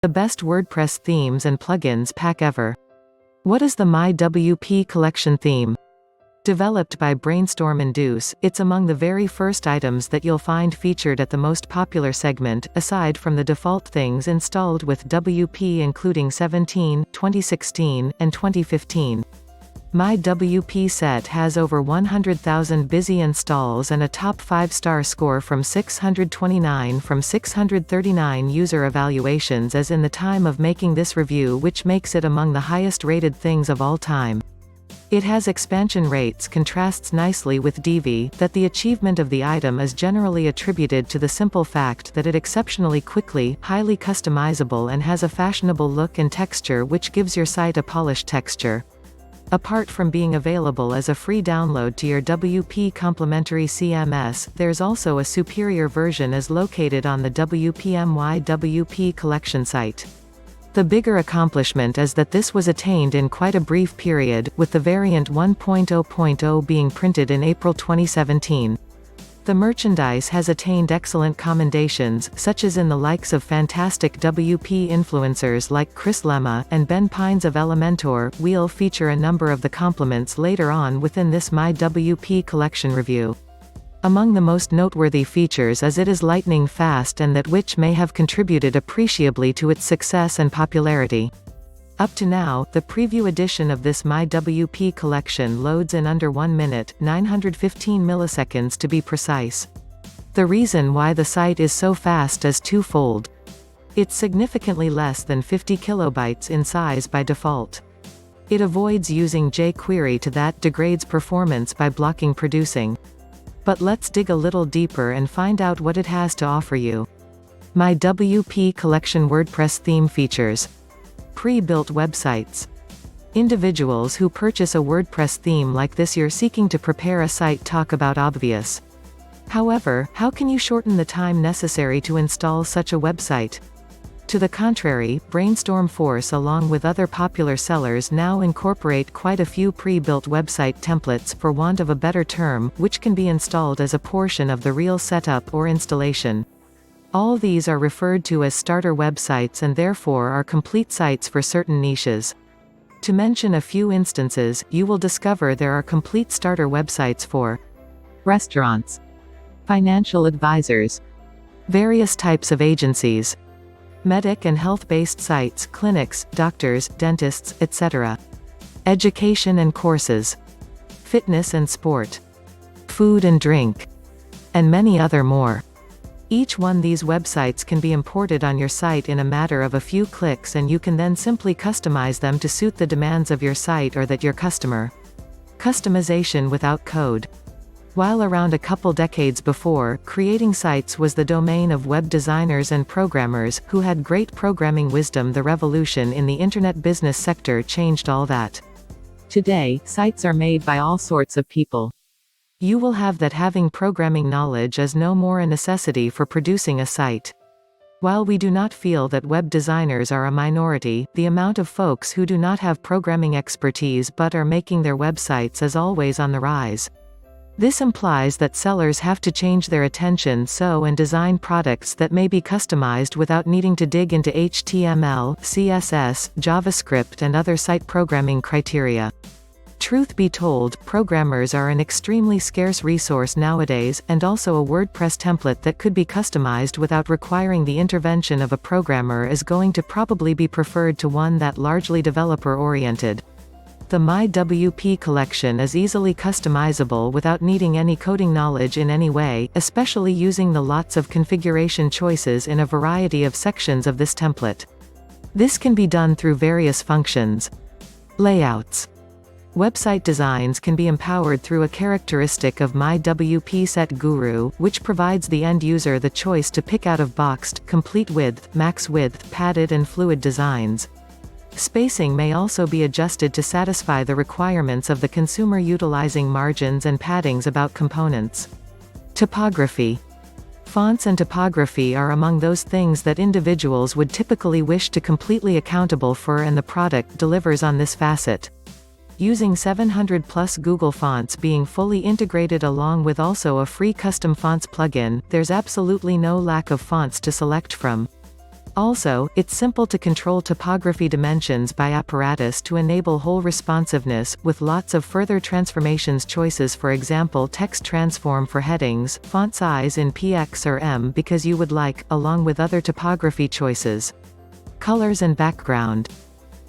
The best WordPress themes and plugins pack ever. What is the MyWP collection theme? Developed by Brainstorm Induce, it's among the very first items that you'll find featured at the most popular segment, aside from the default things installed with WP including 17, 2016, and 2015. MyWP set has over 100,000 busy installs and a top 5-star score from 629 from 639 user evaluations as in the time of making this review, which makes it among the highest rated things of all time. It has expansion rates contrasts nicely with Divi, that the achievement of the item is generally attributed to the simple fact that it exceptionally quickly, highly customizable and has a fashionable look and texture which gives your site a polished texture. Apart from being available as a free download to your WP complimentary CMS, there's also a superior version as located on the WP collection site. The bigger accomplishment is that this was attained in quite a brief period, with the variant 1.0.0 being printed in April 2017. The merchandise has attained excellent commendations, such as in the likes of fantastic WP influencers like Chris Lemma, and Ben Pines of Elementor. We'll feature a number of the compliments later on within this MyWP collection review. Among the most noteworthy features is it is lightning fast and that which may have contributed appreciably to its success and popularity. Up to now, the preview edition of this MyWP collection loads in under 1 minute, 915 milliseconds to be precise. The reason why the site is so fast is twofold. It's significantly less than 50 kilobytes in size by default. It avoids using jQuery that degrades performance by blocking producing. But let's dig a little deeper and find out what it has to offer you. MyWP collection WordPress theme features. Pre-built websites. Individuals who purchase a WordPress theme like this you're seeking to prepare a site talk about obvious. However, how can you shorten the time necessary to install such a website? To the contrary, Brainstorm Force along with other popular sellers now incorporate quite a few pre-built website templates, for want of a better term, which can be installed as a portion of the real setup or installation. All these are referred to as starter websites and therefore are complete sites for certain niches. To mention a few instances, you will discover there are complete starter websites for restaurants, financial advisors, various types of agencies, medic and health-based sites, clinics, doctors, dentists, etc., education and courses, fitness and sport, food and drink, and many other more. Each one these websites can be imported on your site in a matter of a few clicks and you can then simply customize them to suit the demands of your site or that your customer. Customization without code. While around a couple decades before, creating sites was the domain of web designers and programmers, who had great programming wisdom, the revolution in the internet business sector changed all that. Today, sites are made by all sorts of people. You will have that having programming knowledge is no more a necessity for producing a site. While we do not feel that web designers are a minority, the amount of folks who do not have programming expertise but are making their websites is always on the rise. This implies that sellers have to change their attention and design products that may be customized without needing to dig into HTML, CSS, JavaScript and other site programming criteria. Truth be told, programmers are an extremely scarce resource nowadays, and also a WordPress template that could be customized without requiring the intervention of a programmer is going to probably be preferred to one that largely developer-oriented. The MyWP collection is easily customizable without needing any coding knowledge in any way, especially using the lots of configuration choices in a variety of sections of this template. This can be done through various functions. Layouts. Website designs can be empowered through a characteristic of MyWP Set Guru, which provides the end user the choice to pick out of boxed, complete width, max width, padded and fluid designs. Spacing may also be adjusted to satisfy the requirements of the consumer utilizing margins and paddings about components. Typography. Fonts and typography are among those things that individuals would typically wish to completely accountable for, and the product delivers on this facet. Using 700+ Google fonts being fully integrated along with also a free custom fonts plugin, there's absolutely no lack of fonts to select from. Also, it's simple to control typography dimensions by apparatus to enable whole responsiveness, with lots of further transformations choices, for example text transform for headings, font size in PX or M because you would like, along with other typography choices. Colors and background.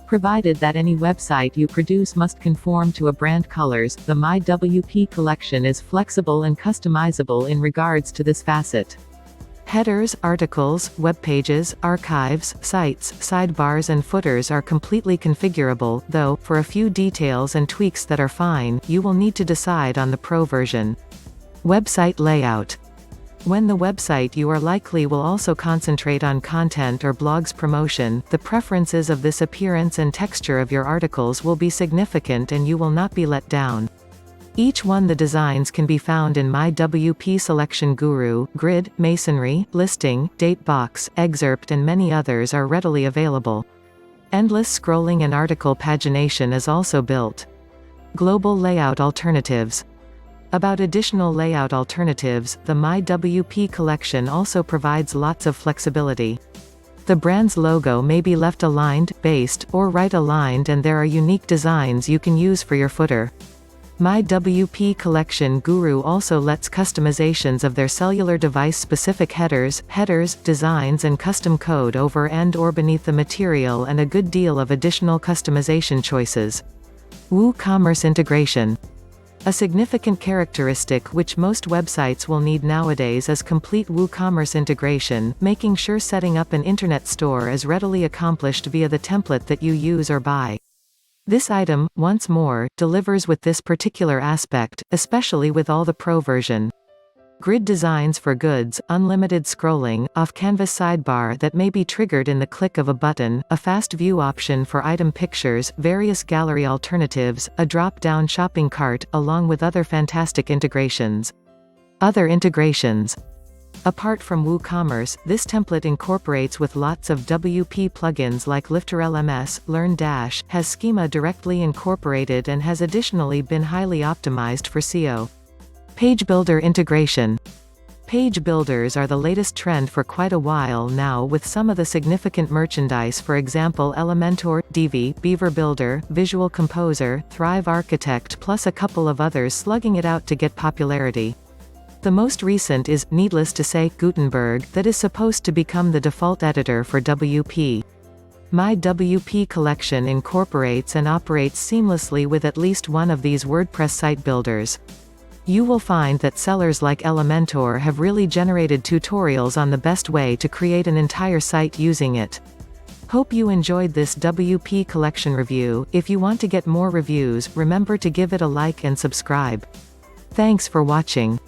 Provided that any website you produce must conform to a brand colors, the MyWP collection is flexible and customizable in regards to this facet. Headers, articles, web pages, archives, sites, sidebars and footers are completely configurable, though, for a few details and tweaks that are fine, you will need to decide on the Pro version. Website layout. When the website you are likely will also concentrate on content or blogs promotion, the preferences of this appearance and texture of your articles will be significant and you will not be let down. Each one the designs can be found in MyWP Selection Guru, Grid, Masonry, Listing, Date Box, Excerpt and many others are readily available. Endless scrolling and article pagination is also built. Global layout alternatives. About additional layout alternatives, the MyWP collection also provides lots of flexibility. The brand's logo may be left aligned, based, or right aligned, and there are unique designs you can use for your footer. MyWP Collection Guru also lets customizations of their cellular device-specific headers, designs and custom code over and or beneath the material and a good deal of additional customization choices. WooCommerce integration. A significant characteristic which most websites will need nowadays is complete WooCommerce integration, making sure setting up an internet store is readily accomplished via the template that you use or buy. This item, once more, delivers with this particular aspect, especially with all the Pro version. Grid designs for goods, unlimited scrolling, off-canvas sidebar that may be triggered in the click of a button, a fast view option for item pictures, various gallery alternatives, a drop-down shopping cart, along with other fantastic integrations. Other integrations. Apart from WooCommerce, this template incorporates with lots of WP plugins like LifterLMS, Learn Dash, has schema directly incorporated and has additionally been highly optimized for SEO. Page Builder integration. Page builders are the latest trend for quite a while now, with some of the significant merchandise, for example Elementor, Divi, Beaver Builder, Visual Composer, Thrive Architect plus a couple of others slugging it out to get popularity. The most recent is, needless to say, Gutenberg, that is supposed to become the default editor for WP. MyWP collection incorporates and operates seamlessly with at least one of these WordPress site builders. You will find that sellers like Elementor have really generated tutorials on the best way to create an entire site using it. Hope you enjoyed this WP collection review. If you want to get more reviews, remember to give it a like and subscribe. Thanks for watching.